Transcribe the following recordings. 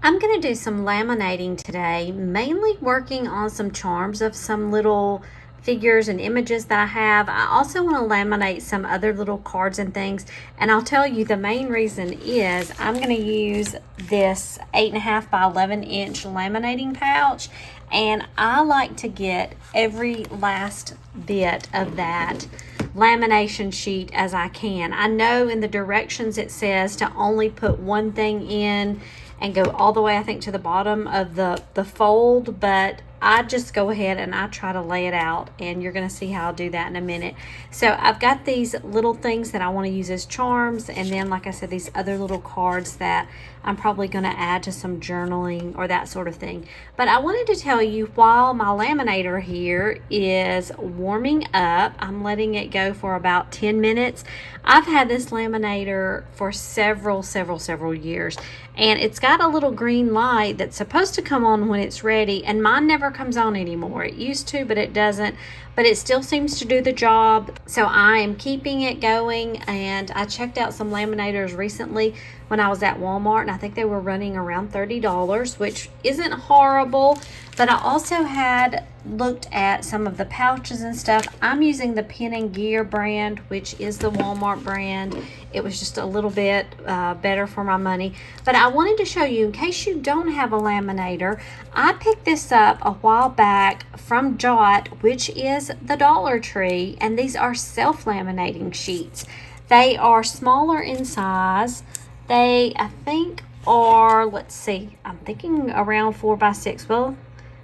I'm going to do some laminating today, mainly working on some charms of some little figures and images that I have. I also want to laminate some other little cards and things, and I'll tell you the main reason is I'm going to use this 8.5 by 11 inch laminating pouch, and I like to get every last bit of that lamination sheet as I can. I know in the directions it says to only put one thing in and go all the way, I think, to the bottom of the fold, but I just go ahead and I try to lay it out, and you're going to see how I'll do that in a minute. So I've got these little things that I want to use as charms, and then, like I said, these other little cards that I'm probably going to add to some journaling or that sort of thing. But I wanted to tell you, while my laminator here is warming up, I'm letting it go for about 10 minutes. I've had this laminator for several years, and it's got a little green light that's supposed to come on when it's ready, and mine never comes on anymore. It used to, but it doesn't, but it still seems to do the job. So I am keeping it going, and I checked out some laminators recently when I was at Walmart, and I think they were running around $30, which isn't horrible. But I also had looked at some of the pouches and stuff. I'm using the Pen and Gear brand, which is the Walmart brand. It was just a little bit better for my money. But I wanted to show you, in case you don't have a laminator, I picked this up a while back from Jot, which is the Dollar Tree, and these are self-laminating sheets. They are smaller in size. They, I think, are, let's see, I'm thinking around 4 by 6. Well,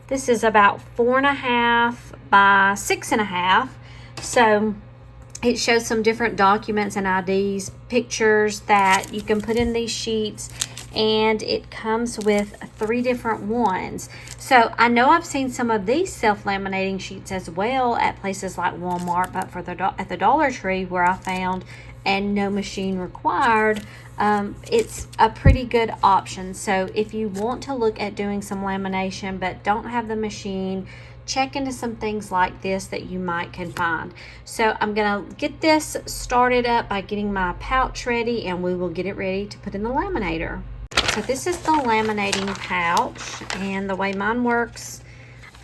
this is about 4.5 by 6.5. So it shows some different documents and IDs, pictures that you can put in these sheets, and it comes with 3 different ones. So I know I've seen some of these self-laminating sheets as well at places like Walmart, but for at the Dollar Tree, where I found and no machine required, it's a pretty good option. So if you want to look at doing some lamination but don't have the machine, check into some things like this that you might can find. So I'm gonna get this started up by getting my pouch ready, and we will get it ready to put in the laminator. So this is the laminating pouch, and the way mine works,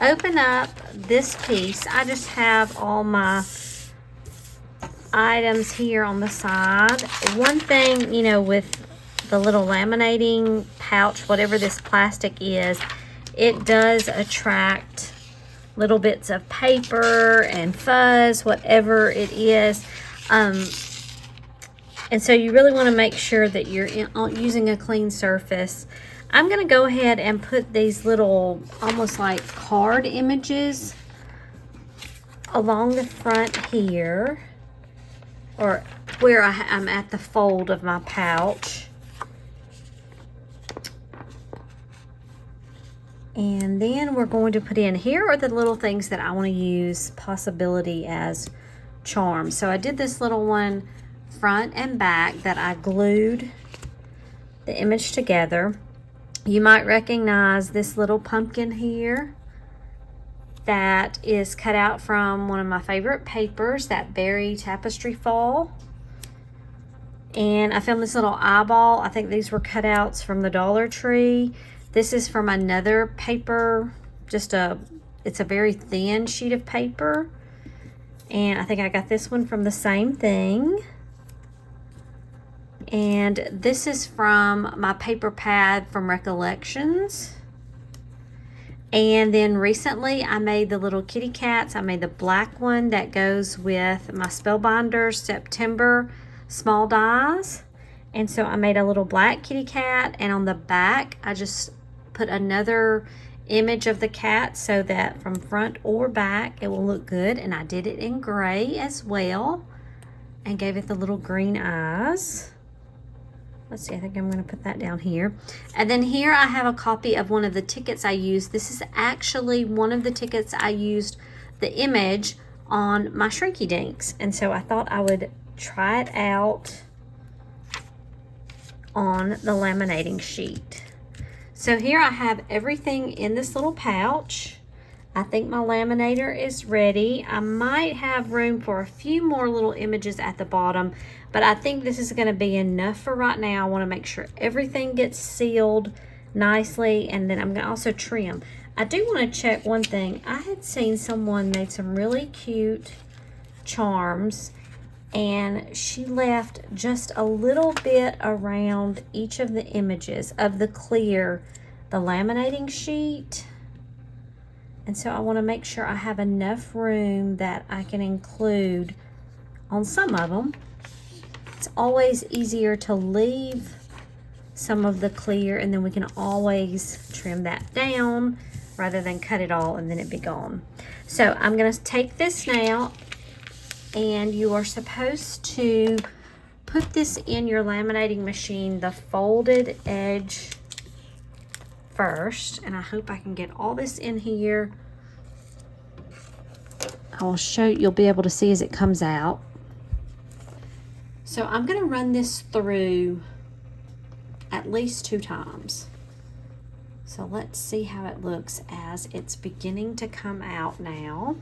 open up this piece. I just have all my items here on the side. One thing, you know, with the little laminating pouch, whatever this plastic is, it does attract little bits of paper and fuzz, whatever it is. And so you really want to make sure that you're using a clean surface. I'm going to go ahead and put these little, almost like card images along the front here, or where I'm at the fold of my pouch. And then we're going to put in, here are the little things that I want to use possibility as charms. So I did this little one front and back that I glued the image together. You might recognize this little pumpkin here that is cut out from one of my favorite papers, that berry tapestry fall. And I found this little eyeball. I think these were cutouts from the Dollar Tree. This is from another paper, it's a very thin sheet of paper. And I think I got this one from the same thing. And this is from my paper pad from Recollections. And then recently I made the little kitty cats. I made the black one that goes with my Spellbinder September small dies. And so I made a little black kitty cat, and on the back I just put another image of the cat so that from front or back it will look good. And I did it in gray as well and gave it the little green eyes. Let's see, I think I'm going to put that down here. And then here I have a copy of one of the tickets I used. This is actually one of the tickets I used the image on my Shrinky Dinks. And so I thought I would try it out on the laminating sheet. So here I have everything in this little pouch. I think my laminator is ready. I might have room for a few more little images at the bottom, but I think this is going to be enough for right now. I want to make sure everything gets sealed nicely, and then I'm going to also trim. I do want to check one thing. I had seen someone made some really cute charms, and she left just a little bit around each of the images of the clear, the laminating sheet. And so I want to make sure I have enough room that I can include on some of them. It's always easier to leave some of the clear, and then we can always trim that down rather than cut it all and then it be gone. So I'm going to take this now, and you are supposed to put this in your laminating machine, the folded edge first, and I hope I can get all this in here. I will show you, you'll be able to see as it comes out. So I'm going to run this through at least 2 times. So let's see how it looks as it's beginning to come out now.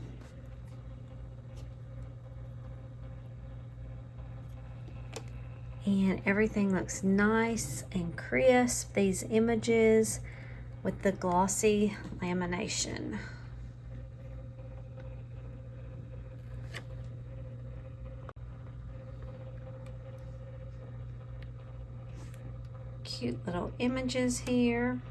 And everything looks nice and crisp, these images with the glossy lamination. Cute little images here.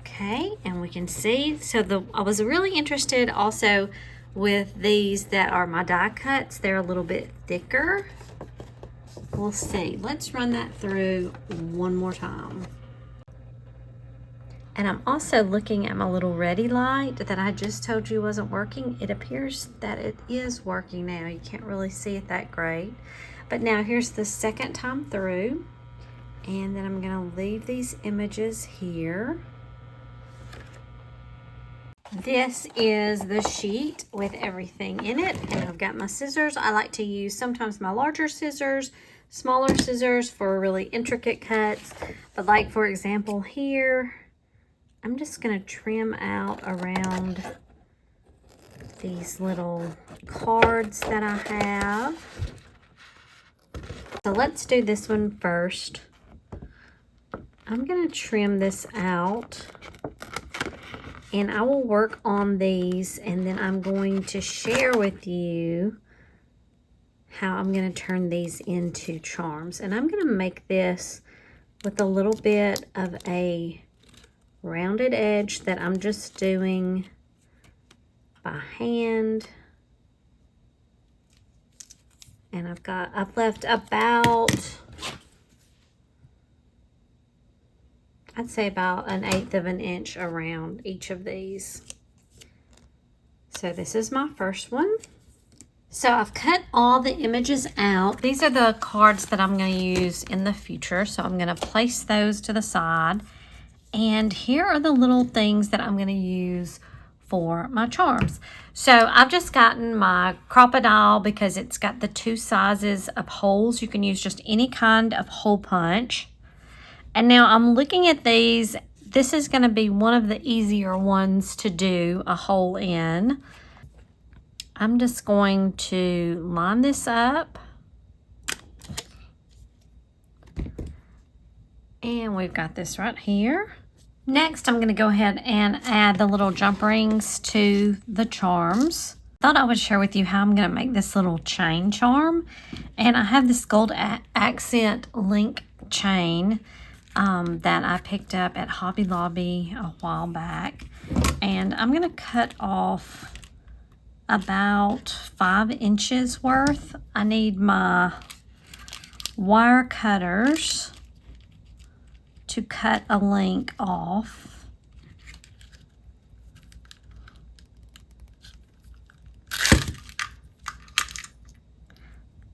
Okay, and we can see, so I was really interested also with these that are my die cuts. They're a little bit thicker. We'll see. Let's run that through one more time. And I'm also looking at my little ready light that I just told you wasn't working. It appears that it is working now. You can't really see it that great. But now here's the second time through. And then I'm going to leave these images here. This is the sheet with everything in it. And I've got my scissors. I like to use sometimes my larger scissors, smaller scissors for really intricate cuts. But like for example here, I'm just going to trim out around these little cards that I have. So let's do this one first. I'm going to trim this out, and I will work on these, and then I'm going to share with you how I'm going to turn these into charms. And I'm going to make this with a little bit of a rounded edge that I'm just doing by hand. And I've left about, I'd say about 1/8 of an inch around each of these. So this is my first one. So I've cut all the images out. These are the cards that I'm going to use in the future. So I'm going to place those to the side. And here are the little things that I'm going to use for my charms. So I've just gotten my crocodile because it's got the 2 sizes of holes. You can use just any kind of hole punch. And now I'm looking at these. This is going to be one of the easier ones to do a hole in. I'm just going to line this up. And we've got this right here. Next, I'm going to go ahead and add the little jump rings to the charms. Thought I would share with you how I'm going to make this little chain charm. And I have this gold accent link chain that I picked up at Hobby Lobby a while back. And I'm going to cut off about 5 inches worth. I need my wire cutters to cut a link off.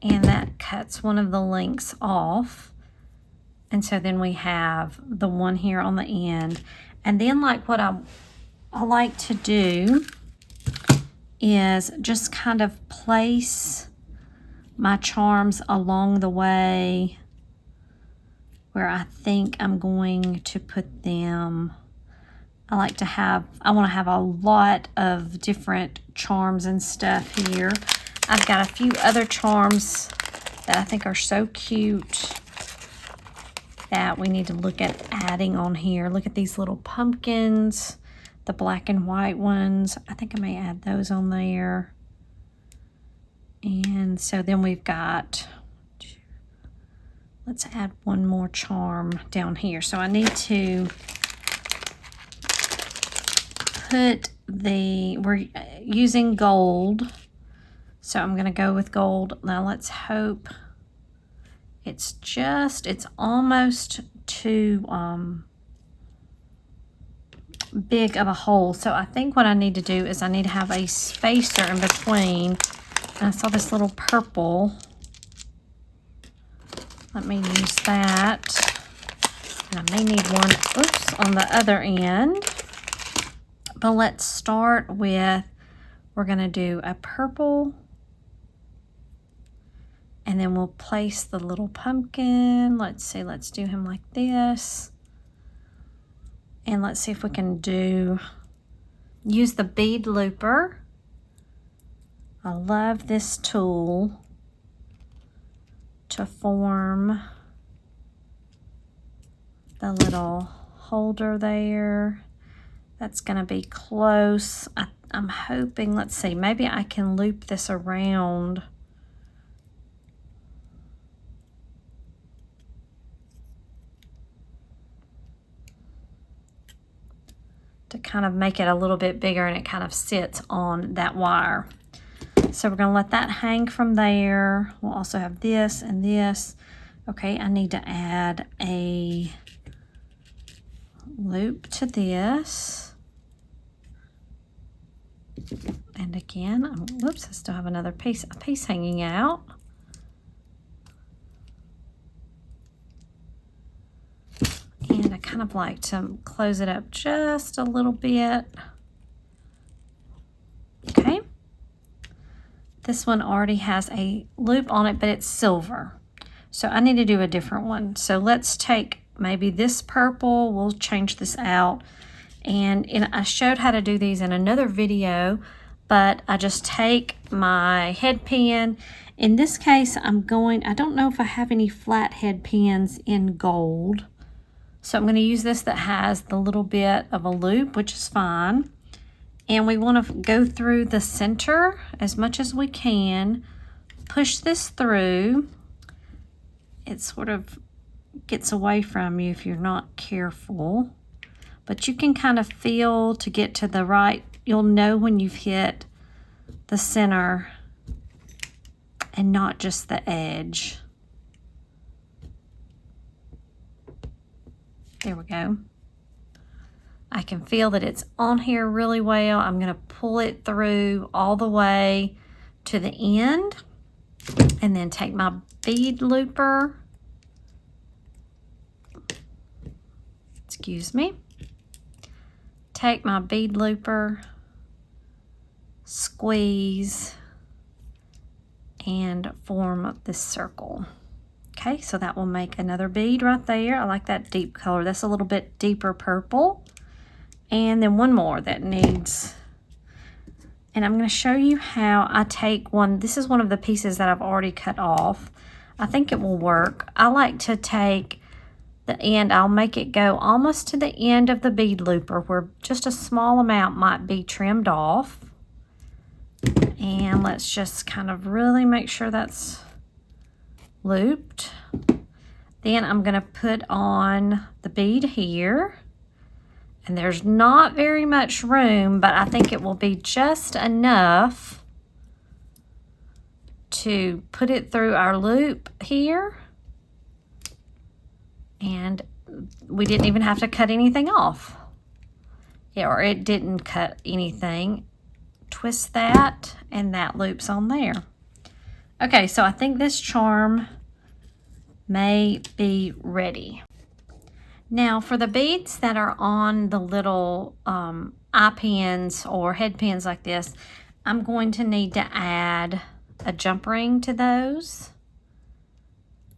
And that cuts one of the links off. And so then we have the one here on the end. And then like what I like to do is just kind of place my charms along the way where I think I'm going to put them. I want to have a lot of different charms and stuff here. I've got a few other charms that I think are so cute that we need to look at adding on here. Look at these little pumpkins, the black and white ones. I think I may add those on there. And so then we've got, let's add one more charm down here. So I need to put we're using gold. So I'm gonna go with gold. Now let's hope it's almost too big of a hole. So I think what I need to do is I need to have a spacer in between. And I saw this little purple. Let me use that. And I may need one, oops, on the other end. But let's start with, we're gonna do a purple. And then we'll place the little pumpkin. Let's see, let's do him like this. And let's see if we can use the bead looper. I love this tool to form the little holder there. That's gonna be close. I'm hoping, let's see, maybe I can loop this around. To kind of make it a little bit bigger, and it kind of sits on that wire. So we're gonna let that hang from there. We'll also have this and this. Okay, I need to add a loop to this. And again, whoops, I still have a piece hanging out. And I kind of like to close it up just a little bit. Okay. This one already has a loop on it, but it's silver. So I need to do a different one. So let's take maybe this purple. We'll change this out. And I showed how to do these in another video, but I just take my head pin. In this case, I don't know if I have any flat head pins in gold. So I'm going to use this that has the little bit of a loop, which is fine. And we want to go through the center as much as we can. Push this through. It sort of gets away from you if you're not careful. But you can kind of feel to get to the right. You'll know when you've hit the center and not just the edge. There we go. I can feel that it's on here really well. I'm going to pull it through all the way to the end and then take my bead looper. Excuse me. Take my bead looper, squeeze, and form this circle. Okay, so that will make another bead right there. I like that deep color. That's a little bit deeper purple. And then one more that needs, and I'm going to show you how I take one. This is one of the pieces that I've already cut off. I think it will work. I like to take the end, I'll make it go almost to the end of the bead looper where just a small amount might be trimmed off. And let's just kind of really make sure that's looped. Then I'm going to put on the bead here. And there's not very much room, but I think it will be just enough to put it through our loop here. And we didn't even have to cut anything off. Yeah, or it didn't cut anything. Twist that, and that loops on there. Okay, so I think this charm may be ready. Now for the beads that are on the little eye pins or head pins like this, I'm going to need to add a jump ring to those.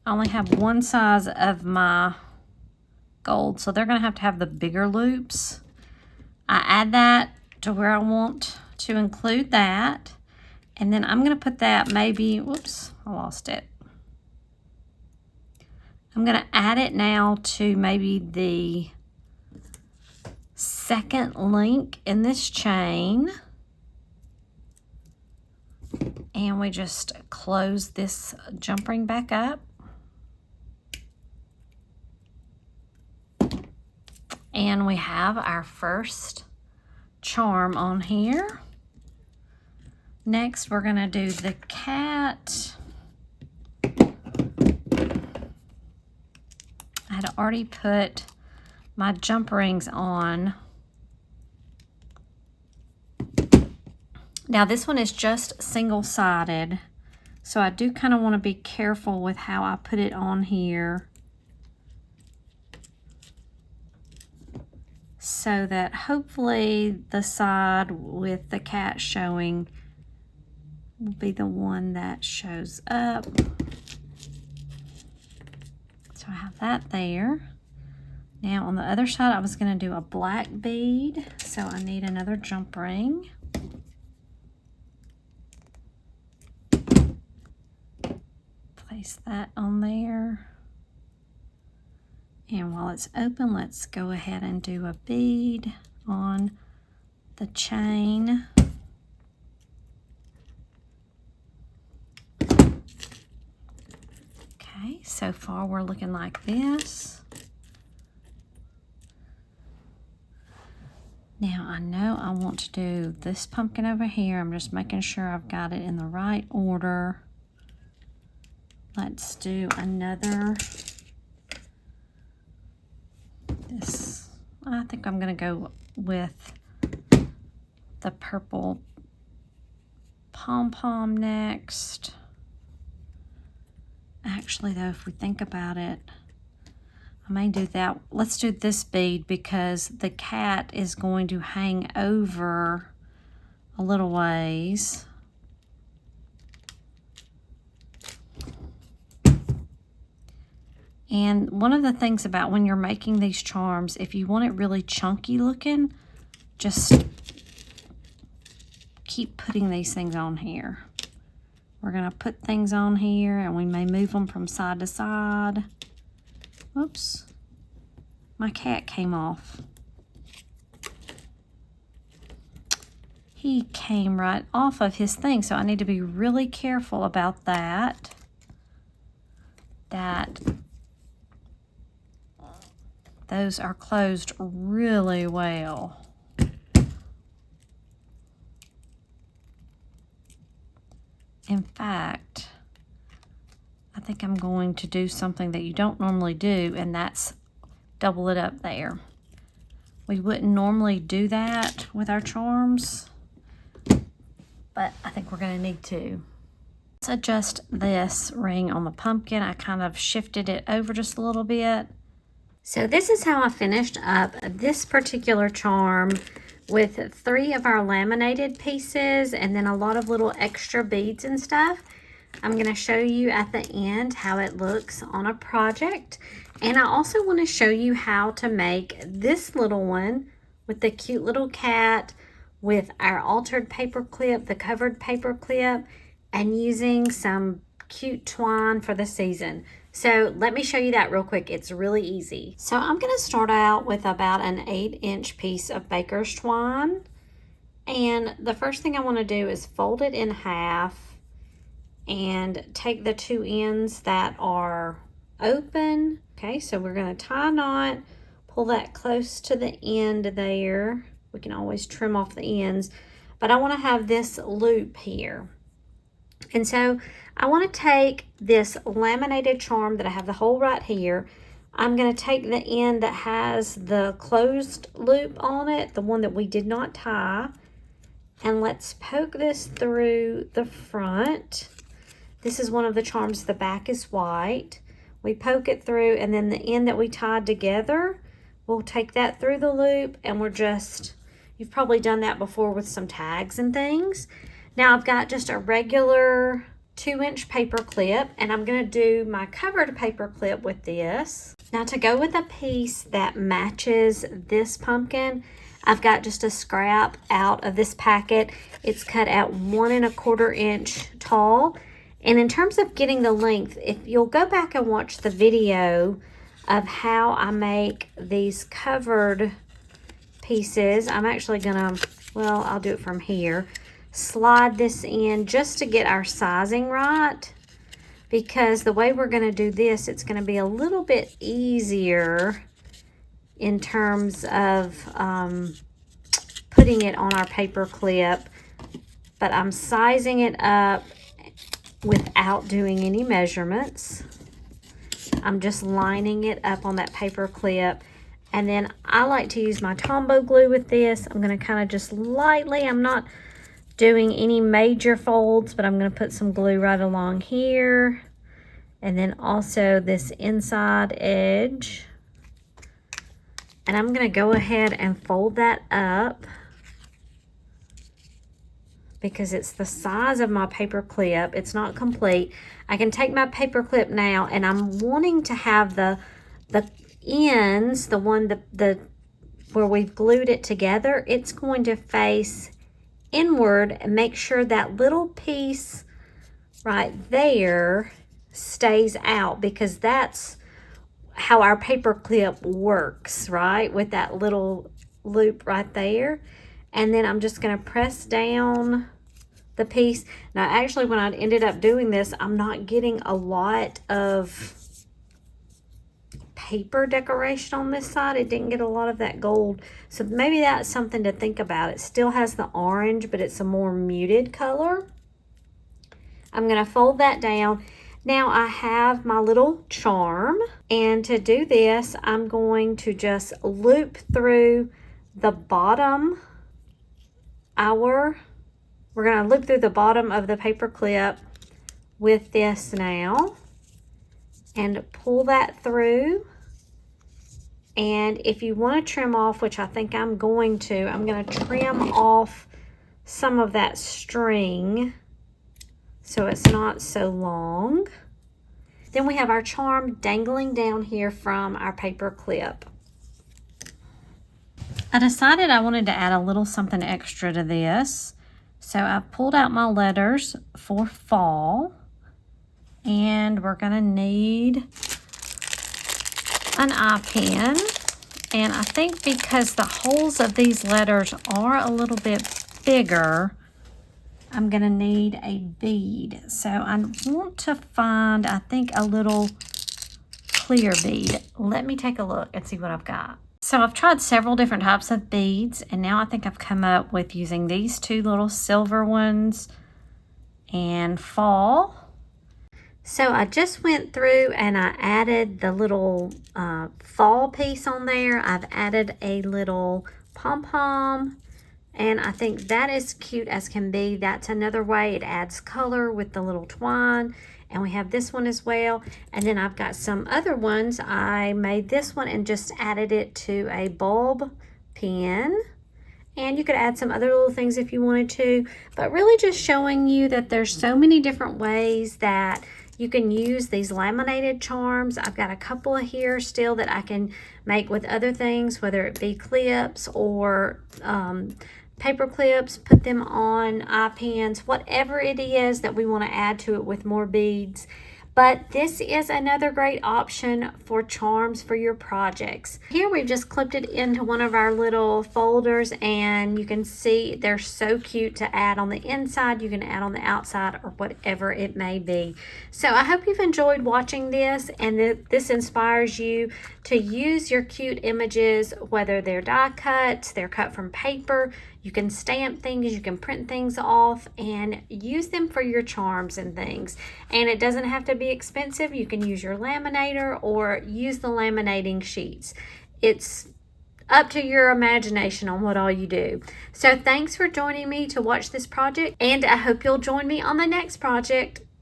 I only have one size of my gold, so they're going to have the bigger loops. I add that to where I want to include that. And then I'm going to put that maybe, whoops, I lost it. I'm going to add it now to maybe the second link in this chain. And we just close this jump ring back up. And we have our first charm on here. Next, we're going to do the cat. I had already put my jump rings on. Now this one is just single-sided, so I do kind of want to be careful with how I put it on here so that hopefully the side with the cat showing will be the one that shows up. So I have that there. Now on the other side I was going to do a black bead, so I need another jump ring. Place that on there. And while it's open, let's go ahead and do a bead on the chain. Okay, so far we're looking like this. Now I know I want to do this pumpkin over here. I'm just making sure I've got it in the right order. Let's do another. This, I think I'm going to go with the purple pom-pom next. Actually, though, if we think about it, I may do that. Let's do this bead because the cat is going to hang over a little ways. And one of the things about when you're making these charms, if you want it really chunky looking, just keep putting these things on here. We're going to put things on here and we may move them from side to side. Whoops, my cat came off. He came right off of his thing, so I need to be really careful about that. Those are closed really well. In fact, I think I'm going to do something that you don't normally do, and that's double it up there. We wouldn't normally do that with our charms, but I think we're going to need to. Let's adjust this ring on the pumpkin. I kind of shifted it over just a little bit. So this is how I finished up this particular charm with 3 of our laminated pieces and then a lot of little extra beads and stuff. I'm going to show you at the end how it looks on a project. And I also want to show you how to make this little one with the cute little cat with our altered paper clip, the covered paper clip, and using some cute twine for the season. So let me show you that real quick. It's really easy. So I'm going to start out with about an 8-inch piece of baker's twine. And the first thing I want to do is fold it in half and take the 2 ends that are open. Okay, so we're going to tie a knot, pull that close to the end there. We can always trim off the ends, but I want to have this loop here. And so I want to take this laminated charm that I have the hole right here. I'm going to take the end that has the closed loop on it, the one that we did not tie, and let's poke this through the front. This is one of the charms, the back is white. We poke it through, and then the end that we tied together, we'll take that through the loop, and we're just, you've probably done that before with some tags and things. Now I've got just a regular 2-inch paper clip, and I'm going to do my covered paper clip with this. Now to go with a piece that matches this pumpkin, I've got just a scrap out of this packet. It's cut at 1 1/4 inch tall, And in terms of getting the length, if you'll go back and watch the video of how I make these covered pieces, I'm actually gonna, well, I'll do it from here, slide this in just to get our sizing right, because the way we're gonna do this, it's gonna be a little bit easier in terms of putting it on our paper clip, but I'm sizing it up without doing any measurements. I'm just lining it up on that paper clip, and then I like to use my Tombow glue with this. I'm going to kind of just lightly, I'm not doing any major folds, but I'm going to put some glue right along here, and then also this inside edge, and I'm going to go ahead and fold that up because it's the size of my paper clip. It's not complete. I can take my paper clip now, and I'm wanting to have the ends, the one where we've glued it together, it's going to face inward, and make sure that little piece right there stays out, because that's how our paper clip works, right? With that little loop right there. And then I'm just going to press down the piece. Now, actually, when I ended up doing this, I'm not getting a lot of paper decoration on this side. It didn't get a lot of that gold. So maybe that's something to think about. It still has the orange, but it's a more muted color. I'm going to fold that down. Now I have my little charm. And to do this, I'm going to just loop through the bottom we're going to loop through the bottom of the paper clip with this now and pull that through. And if you want to trim off, which I think I'm going to trim off some of that string so it's not so long. Then we have our charm dangling down here from our paper clip. I decided I wanted to add a little something extra to this. So I pulled out my letters for fall, and we're gonna need an eye pen. And I think because the holes of these letters are a little bit bigger, I'm gonna need a bead. So I want to find, I think, a little clear bead. Let me take a look and see what I've got. So I've tried several different types of beads, and now I think I've come up with using these two little silver ones and fall. So I just went through and I added the little fall piece on there. I've added a little pom-pom, and I think that is cute as can be. That's another way it adds color with the little twine. And we have this one as well. And then I've got some other ones. I made this one and just added it to a bulb pen. And you could add some other little things if you wanted to. But really just showing you that there's so many different ways that you can use these laminated charms. I've got a couple of here still that I can make with other things, whether it be clips or paper clips, put them on eye pens, whatever it is that we want to add to it with more beads. But this is another great option for charms for your projects. Here we've just clipped it into one of our little folders, and you can see they're so cute to add on the inside. You can add on the outside or whatever it may be. So I hope you've enjoyed watching this, and that this inspires you to use your cute images, whether they're die cuts, they're cut from paper. You can stamp things, you can print things off and use them for your charms and things. And it doesn't have to be expensive. You can use your laminator or use the laminating sheets. It's up to your imagination on what all you do. So thanks for joining me to watch this project, and I hope you'll join me on the next project.